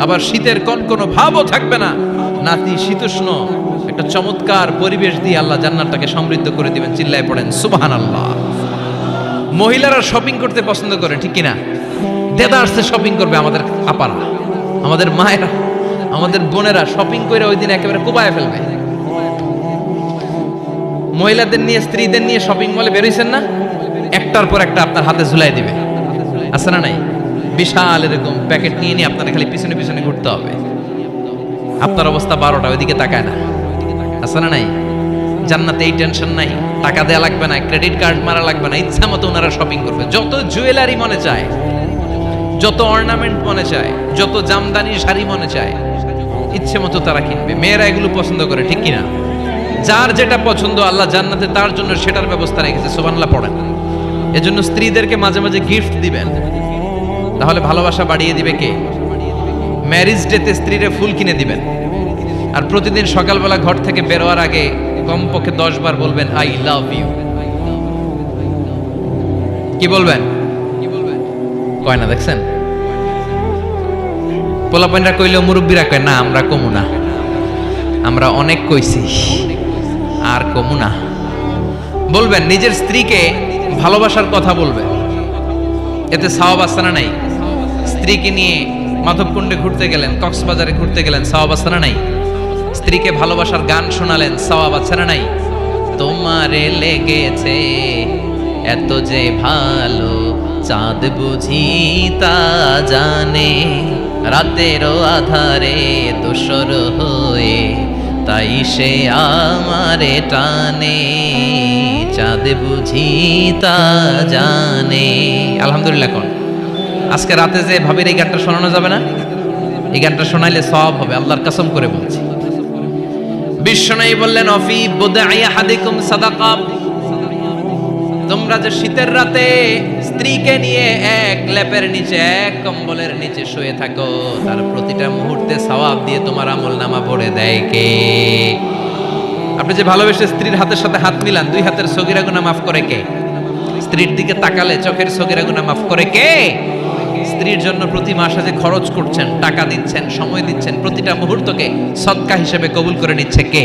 আবার শীতের কনকনো ভাবও থাকবে না। নাতিশীতোষ্ণ একটা চমৎকার পরিবেশ দিয়ে আল্লাহ জান্নাতটাকে সমৃদ্ধ করে দিবেন। চিল্লায় পড়েন সুবহানাল্লাহ। মহিলারা শপিং করতে পছন্দ করে, ঠিক কিনা? দেদারসে শপিং করবে আমাদের আপারা, আমাদের মায়েরা, আমাদের বোনেরা শপিং করে ওই দিন একেবারে কুবায় ফেলবে। মহিলাদের নিয়ে স্ত্রীদের নিয়ে শপিং মলে বেরোইছেন না, একটার পর একটা আপনার হাতে ঝুলাই দিবে, আছে না নাই? বিশাল এরকম প্যাকেট নিয়ে নিয়ে আপনার খালি পিছনে পিছনে ঘুরতে হবে। আপনার অবস্থা 12টা, ওইদিকে তাকায় না, আছে না নাই? জান্নাতে এই টেনশন নাই, টাকা দেয়া লাগবে না, ক্রেডিট কার্ড মারা লাগবে না, ইচ্ছা মতো ওনারা শপিং করবে। যত জুয়েলারি মনে চায়, যত অর্নামেন্ট মনে চায়, যত জামদানি শাড়ি মনে চায়, ইচ্ছে মতো তারা কিনবে। মেয়েরা এগুলো পছন্দ করে, ঠিক কিনা? যার যেটা পছন্দ আল্লাহ জান্নাতে তার জন্য সেটার ব্যবস্থা রেখেছে, সুবহানাল্লাহ পড়েন। এজন্য স্ত্রীদেরকে মাঝে মাঝে গিফট দিবেন, তাহলে ভালোবাসা বাড়িয়ে দিবে কে? ম্যারেজ ডেতে স্ত্রীরে ফুল কিনে দিবেন, আর প্রতিদিন সকালবেলা ঘর থেকে বেরোয়ার আগে কমপক্ষে 10 বার বলবেন আই লাভ ইউ। কি বলবেন? কয় না, দেখছেন? পোলাপাইনরা কইলেও মুরব্বীরা কয় না, আমরা কমু না, আমরা অনেক কইছি আর কমু না। বলবেন, নিজের স্ত্রীকে ভালোবাসার কথা বলবেন, এতে সওয়াব আছে না নাই? স্ত্রীকে নিয়ে মাধবকুণ্ডে ঘুরতে গেলেন, কক্সবাজারে ঘুরতে গেলেন, সওয়াব আছে না নাই? স্ত্রীকে ভালোবাসার গান শোনালেন, সওয়াব আছে না নাই? তোমারে লেগেছে এত যে ভালো, চাঁদ বুঝি তা জানে, রাতেরও আধারে দোসর হয়ে তাই সে আমারে টানে, চাঁদ বুঝি তা জানে। আলহামদুলিল্লাহ। কোন আজকে রাতে যে ভাবির এই গানটা শোনানো যাবে না? এই গানটা শোনাইলে সওয়াব হবে, আল্লাহর কসম করে বলছি। বিশ্বনবী বললেন, অফি বুদাই আহাদিকুম সাদাকা, তোমরা যে শীতের রাতে স্ত্রীকে নিয়ে এক লেপের নিচে, এক কম্বলের নিচে শুয়ে থাকো, তার প্রতিটা মুহূর্তে সওয়াব দিয়ে তোমার আমলনামা ভরে দেয় কে? আপনি যে ভালোবেসে স্ত্রীর হাতের সাথে হাত মিলান, 2 হাতের সগীরা গুনাহ মাফ করে কে? স্ত্রীর দিকে তাকালে চোখের সগীরা গুনাহ মাফ করে কে? স্ত্রীর জন্য প্রতি মাসে যে খরচ করছেন, টাকা দিচ্ছেন, সময় দিচ্ছেন, প্রতিটা মুহূর্তকে সদকা হিসেবে কবুল করে নিচ্ছে কে?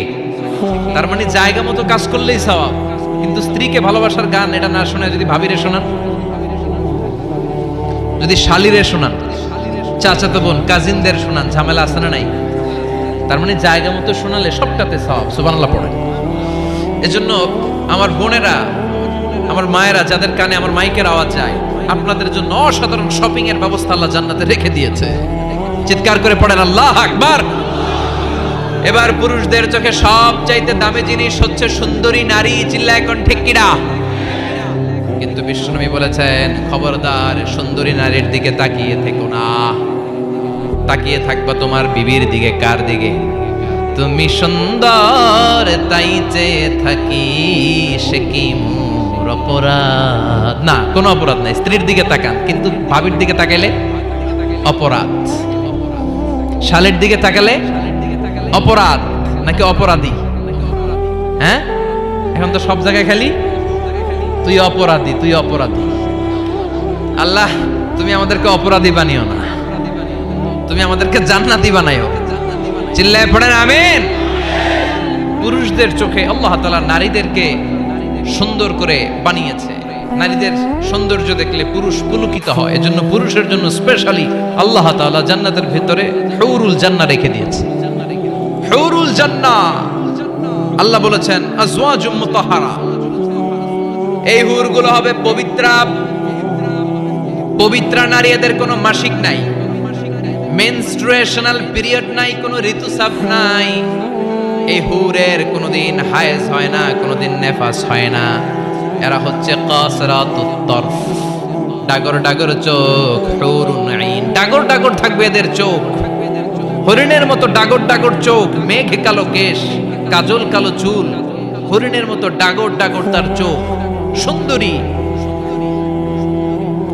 তার মানে জায়গা মতো কাজ করলেই সওয়াব। কিন্তু স্ত্রীকে ভালোবাসার গান এটা না শোনায় যদি ভাবিরে শোনান, যদি শালীরে শোনান, চাচাতো বোন কাজিনদের শোনান, ঝামেলা আছে না নাই? তার মানে জায়গা মতো শোনালে সবটাতে সওয়াব, সুবহানাল্লাহ পড়ে। এজন্য আমার বোনেরা, আমার মায়েরা, যাদের কানে আমার মাইকের আওয়াজ যায়, আপনাদের জন্য অসাধারণ শপিং এর ব্যবস্থা আল্লাহ জান্নাতে রেখে দিয়েছে। চিৎকার করে পড়েন আল্লাহু আকবার। এবার পুরুষদের চোখে সবচাইতে দামি জিনিস হচ্ছে সুন্দরী নারী, চিল্লায় কোন ঠিক কিনা? কিন্তু বিশ্বনবী বলেছেন, খবরদার সুন্দরী নারীর দিকে তাকিয়ে থেকো না। তাকিয়ে থাকবা তোমার বিবির দিকে। কার দিকে? তুমি সুন্দর তাই চেয়ে থাকি, সে কি মোর অপরাধ? না, কোনো অপরাধ নাই, স্ত্রীর দিকে তাকান। কিন্তু ভাবির দিকে তাকাইলে অপরাধ, শালের দিকে তাকালে অপরাধ নাকি অপরাধী? হ্যাঁ, এখন তো সব জায়গায় খালি তুই অপরাধী, তুই অপরাধী। আল্লাহ তুমি আমাদেরকে অপরাধী বানিও না, তুমি আমাদেরকে জান্নাতি বানাইও। চিল্লায় পড়েন আমিন। পুরুষদের চোখে আল্লাহ তাআলা নারীদেরকে সুন্দর করে বানিয়েছে। নারীদের সৌন্দর্য দেখলে পুরুষ পুলকিত হয়। এজন্য পুরুষের জন্য স্পেশালি আল্লাহ তাআলা জান্নাতের ভিতরে হুরুল জান্নাহ রেখে দিয়েছে। হুরুল জান্নাহ, আল্লাহ বলেছেন আজওয়াজুম মুতাহহারা, এই হুরগুলো হবে পবিত্রা। পবিত্রা নারী, এদের কোনো মাসিক নাই, মেনস্ট্রুয়েশনাল পিরিয়ড নাই, কোনো ঋতুস্রাব নাই। এই হুরের কোনোদিন হায়েজ হয় না, কোনোদিন নেফাস হয় না। এরা হচ্ছে কাসরাতুত তরফ, ডাগর ডাগর চোখ, হুরুন আইন, ডাগর ডাগর থাকবে এদের চোখ, হরিণের মতো ডাগর ডাগর চোখ, মেঘ কালো কেশ, কাজল কালো চুল, হরিণের মতো ডাগর ডাগর তার চোখ। সুন্দরী,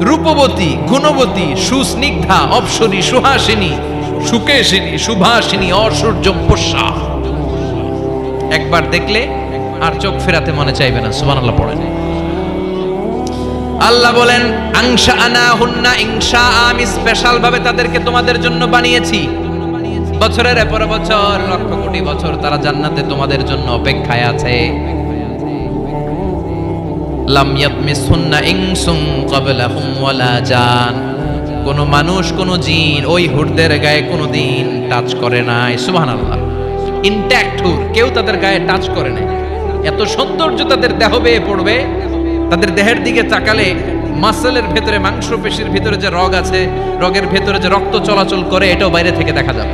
রূপবতী, গুণবতী, সুস্নিগ্ধা, অপ্সরী, সুহাসিনী, সুকেশিনী, সুভাসিনী, অসূর্যপোষা। একবার দেখলে আর চোখ ফেরাতে মনে চাইবে না। সুবহানাল্লাহ পড়েন। আল্লাহ বলেন আনশাআনাহুন্না ইনশা, আমি স্পেশাল ভাবে তাদেরকে তোমাদের জন্য বানিয়েছি। বছরের পর বছর, লক্ষ কোটি বছর তারা জান্নাতে তোমাদের জন্য অপেক্ষায় আছে। লাম ইয়াতমিসহুন্না ইনসুন ক্বাবলাহুম ওয়ালা জান, কোন মানুষ, কোন জিন ওই হুরদের গায়ে কোনোদিন টাচ করে নাই। সুবহানাল্লাহ। ইনট্যাক্ট হুর, কেউ তাদের গায়ে টাচ করে নাই। এত সৌন্দর্য তাদের দেহ বেয়ে পড়বে, তাদের দেহের দিকে তাকালে মাসলের ভেতরে, মাংসপেশির ভিতরে যে রগ আছে, রগের ভেতরে যে রক্ত চলাচল করে, এটাও বাইরে থেকে দেখা যাবে।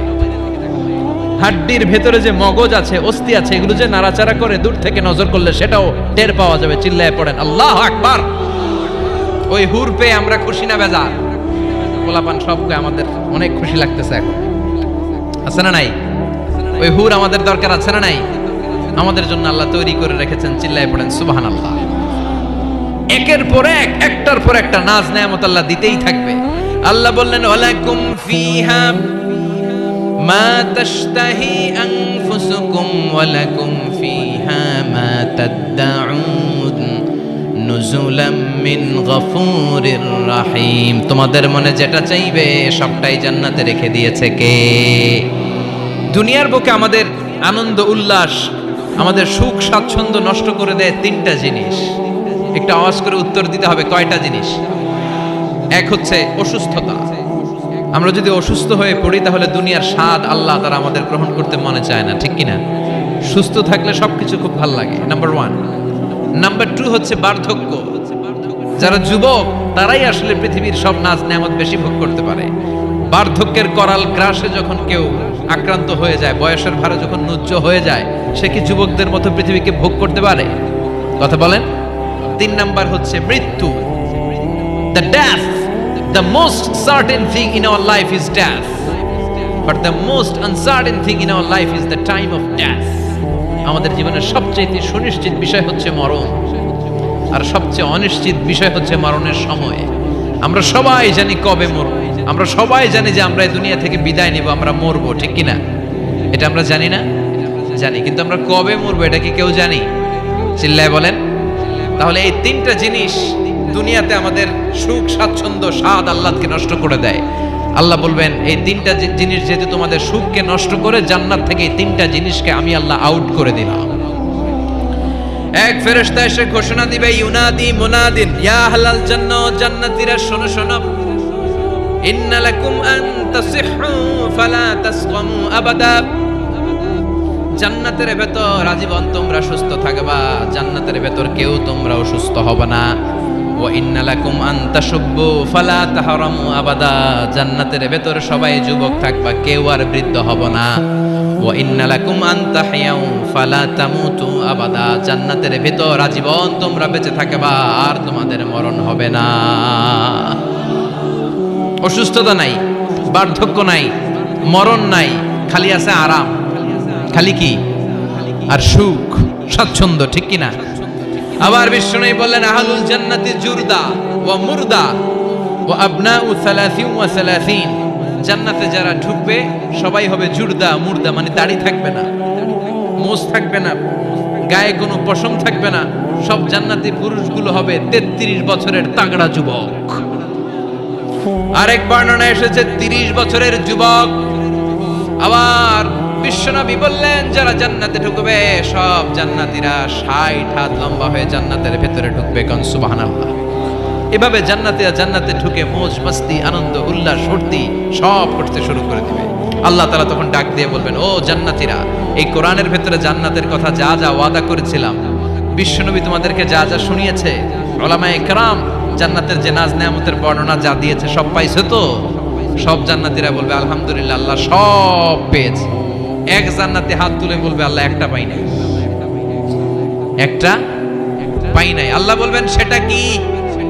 হাড্ডির ভেতরে যে মগজ আছে, অস্থি আছে, এগুলো যে নাড়াচাড়া করে, দূর থেকে নজর করলে সেটাও টের পাওয়া যাবে। চিল্লায় পড়েন আল্লাহু আকবার। ওই হুর পেয়ে আমরা খুশি না বেজার? পোলাপান সবকে আমাদের অনেক খুশি লাগতেছে এখন, আছে না নাই? ওই হুর আমাদের দরকার আছে না নাই? আমাদের জন্য আল্লাহ তৈরি করে রেখেছেন। চিল্লায় পড়েন সুবহানাল্লাহ। একের পর এক, একটার পর একটা নাজ নেয়ামত আল্লাহ দিতেই থাকবে। আল্লাহ বললেন ওয়ালাকুম ফিহা মা তাশতাহি আনফুসুকুম ওয়ালাকুম ফিহা মা তাদউন নুজুলাম মিন গফুরির রহিম। তোমাদের মনে যেটা চাইবে সবটাই জান্নাতে রেখে দিয়েছে কে? দুনিয়ার বুকে আমাদের আনন্দ উল্লাস, আমাদের সুখ স্বাচ্ছন্দ্য নষ্ট করে দেয় তিনটা জিনিস। একটা আওয়াজ করে উত্তর দিতে হবে, কয়টা জিনিস? এক হচ্ছে অসুস্থতা। আমরা যদি অসুস্থ হয়ে পড়ি তাহলে দুনিয়ার স্বাদ আল্লাহ তারা আমাদের গ্রহণ করতে মনে চায় না, ঠিক কিনা? সুস্থ থাকলে সবকিছু খুব ভালো লাগে, নাম্বার ওয়ান। নাম্বার টু হচ্ছে বার্ধক্য। যারা যুবক তারাই আসলে পৃথিবীর সব নাজ নেয়ামত বেশি ভোগ করতে পারে। বার্ধক্যের করাল গ্রাসে যখন কেউ আক্রান্ত হয়ে যায়, বয়সের ভারে যখন নুজ্জ হয়ে যায়, সে কি যুবকদের মতো পৃথিবীকে ভোগ করতে পারে? কথা বলেন। তিন নাম্বার হচ্ছে মৃত্যু, the death. The most certain thing in our life is death, but the most uncertain thing in our life is the time of death. আমাদের জীবনের সবচেয়ে সুনিশ্চিত বিষয় হচ্ছে মরণ, আর সবচেয়ে অনিশ্চিত বিষয় হচ্ছে মরণের সময়। আমরা সবাই জানি কবে মরব, আমরা সবাই জানি যে আমরা এই দুনিয়া থেকে বিদায় নিব, আমরা মরবো, ঠিক কিনা? এটা আমরা জানি না? জানি, কিন্তু আমরা কবে মরবো এটা কি কেউ জানি? চিল্লায় বলেন। তাহলে এই তিনটা জিনিস দুনিয়াতে আমাদের সুখ স্বাচ্ছন্দ্য স্বাদ আল্লাহকে নষ্ট করে দেয়। আল্লাহ বলবেন এই তিনটা জিনিস যেহেতু তোমাদের সুখকে নষ্ট করে, জান্নাত থেকে এই তিনটা জিনিসকে আমি আল্লাহ আউট করে দিলাম। এক ফেরেশতা এসে ঘোষণা দিবে, ইউনাদি মুনাদিন ইয়া আহলাল জান্নাহ, জান্নাতীরা শোনো শোনো, ইন্না লাকুম আন তাসিহু ফালা তাসকামু আবাদা। জান্নাতের ভেতর আজীবন তোমরা সুস্থ থাকবা, জান্নাতের ভেতর কেউ তোমরা অসুস্থ হবে না। ওয়া ইন্না লাকুম আন তাশুব্বু ফালা তাহরামু আবাদা। জান্নাতের ভেতর সবাই যুবক থাকবা, কেউ আর বৃদ্ধ হবে না। ওয়া ইন্না লাকুম আন তাহইয়াউ ফালা তামুতু আবাদা। জান্নাতের ভেতর আজীবন তোমরা বেঁচে থাকবা, আর তোমাদের মরণ হবে না। অসুস্থতা নাই, বার্ধক্য নাই, মরণ নাই, খালি আছে আরাম। খালি কি? আর সুখ স্বাচ্ছন্দ্য, ঠিক কিনা? আবার বিষ্ণু বললেন আহলুল জান্নাতি জুরদা ওয়া মুরদা ওয়া আবনাউ 30 ওয়া 30। জান্নাতে যারা ঢুকবে সবাই হবে জুরদা মুরদা, মানে দাড়ি থাকবে না, মোজ থাকবে না, গায়ে কোনো পশম থাকবে না। সব জান্নাতি পুরুষগুলো হবে 33 বছরের তাগড়া যুবক। আরেক বর্ণনা এসেছে 30 বছরের যুবক। আবার বিশ্বনবী বললেন যারা জান্নাতে ঢুকবে সব জান্নাতীরা 60 হাত লম্বা হয়ে জান্নাতের ভেতরে ঢুকবে। কোন সুবহানাল্লাহ। এভাবে জান্নাতীরা জান্নাতে ঢুকে মৌজ মাস্তি আনন্দ উল্লাস ফুর্তি সব করতে শুরু করে দিবে। আল্লাহ তাআলা তখন ডাক দিয়ে বলবেন, ও জান্নাতীরা, এই কোরআনের ভেতরে জান্নাতের কথা যা যা ওয়াদা করেছিলাম, বিশ্বনবী তোমাদেরকে যা যা শুনিয়েছে, উলামায়ে কেরাম জান্নাতের যে নাজ নেয়ামতের বর্ণনা যা দিয়েছে সব পাইছো তো? সব জান্নাতীরা বলবে আলহামদুলিল্লাহ, আল্লাহ সব পেয়েছে। এক জান্নাতে হাত তুলে বলবে আল্লাহ একটা পাই নাই, একটা পাই নাই। আল্লাহ বলবেন সেটা কি?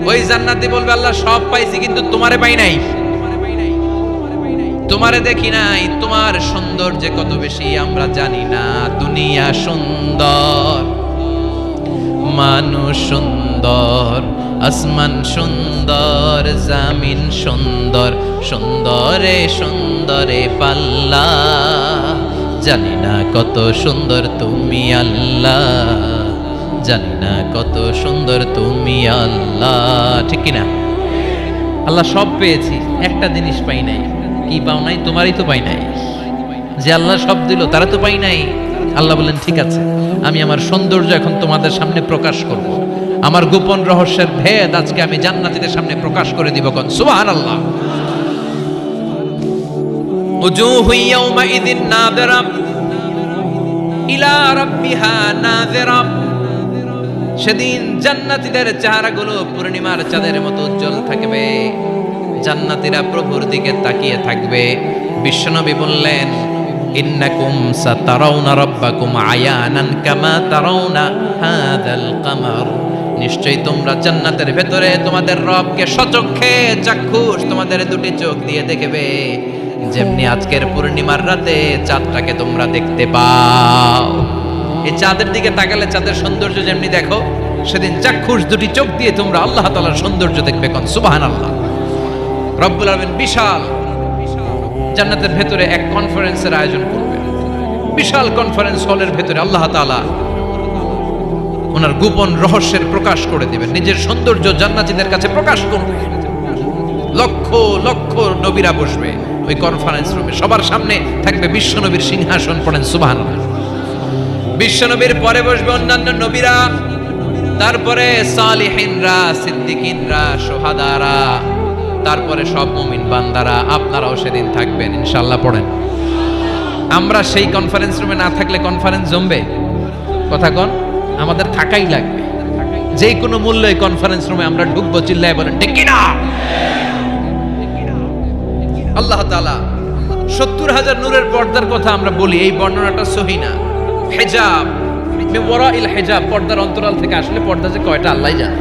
ওই জান্নাতি বলবে আল্লাহ সব পাইছি কিন্তু তোমারে পাই নাই, তোমারে দেখি নাই, তোমার সৌন্দর্য কত বেশি আমরা জানি না। দুনিয়া সুন্দর, মানুষ সুন্দর, আসমান সুন্দর, জামিন সুন্দর, সুন্দরে সুন্দরে পাল্লা, জানি না কত সুন্দর তুমি আল্লাহ, জানি না কত সুন্দর তুমি আল্লাহ, ঠিক কিনা? আল্লাহ সব পেয়েছি, একটা জিনিস পাই নাই। কি পাও নাই? তোমারই তো পাই নাই। যে আল্লাহ সব দিল তারা তো পাই নাই। আল্লাহ বললেন ঠিক আছে, আমি আমার সৌন্দর্য এখন তোমাদের সামনে প্রকাশ করব। আমার গোপন রহস্যের ভেদ আজকে আমি জান্নাতীদের সামনে প্রকাশ করে দিব। কোন সুবহানাল্লাহ। উজুহু ইয়াউমাইযিন নাযিরা ইলা রাব্বিহা নাযিরা সেদিন জান্নাতীদের চেহারাগুলো পূর্ণিমার চাঁদের মতো উজ্জ্বল থাকবে। জান্নাতীরা প্রভুর দিকে তাকিয়ে থাকবে। বিশ্বনবী বললেন, ইন্নাকুম সাতারাউনা রাব্বাকুম আয়ানান কামা তারাউনা হাযাল কামার। নিশ্চয়ই তোমরা জান্নাতের ভেতরে তোমাদের রবকে সচক্ষে চাক্ষুষ তোমাদের দুটি চোখ দিয়ে দেখবে, যেমনি আজকের পূর্ণিমার রাতে চাঁদটাকে তোমরা দেখতে পাও। এই চাঁদের দিকে তাকালে চাঁদের সৌন্দর্য যেমনি দেখো, সেদিন চাক্ষুষ দুটি চোখ দিয়ে তোমরা আল্লাহ তাআলার সৌন্দর্য দেখবে। কোন সুবহানাল্লাহ। রব্বুল আলামিন বিশাল জান্নাতের ভেতরে এক কনফারেন্সের আয়োজন করবেন। বিশাল কনফারেন্স হলের ভেতরে আল্লাহ তাআলা ওনার গোপন রহস্যের প্রকাশ করে দিবেন, নিজের সৌন্দর্য জান্নাতীদের কাছে প্রকাশ করবেন। লক্ষ লক্ষ নবীরা বসবে ওই কনফারেন্স রুমে, সবার সামনে থাকবে বিশ্বনবীর সিংহাসন। পড়েন সুবহানাল্লাহ। বিশ্বনবীর পরে বসবে অন্যান্য নবীরা, তারপরে সালিহিনরা, সিদ্দিকিনরা, শুহাদারা, তারপরে সব মুমিন বান্দারা। আপনারাও সেদিন থাকবেন ইনশাআল্লাহ। পড়েন। আমরা সেই কনফারেন্স রুমে না থাকলে কনফারেন্স জমবে? কথা কোন? আমাদের থাকাই লাগবে। যে কোনো মূল্যে কনফারেন্স রুমে আমরা ঢুকবো। চিল্লায় বলেন ঠিক কি না? আল্লাহ তাআলা ৭০,০০০ নূরের পর্দার কথা আমরা বলি, এই বর্ণনাটা সহি না। হিজাব মিন ওয়ারাইল হিজাব, পর্দার অন্তরাল থেকে আসলে পর্দা যে কয়টা আল্লাহই জানে।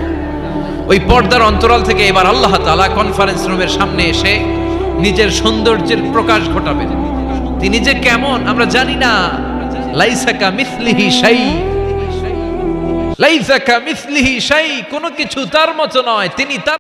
ওই পর্দার অন্তরাল থেকে এবার আল্লাহ তাআলা কনফারেন্স রুমের সামনে এসে নিজের সৌন্দর্যের প্রকাশ ঘটাবেন। তিনি যে কেমন আমরা জানি না। লাইসা কামিসলিহি শাই, লাইসা কামিসলিহি শাই, কোনো কিছু তার মতো নয়। তিনি তার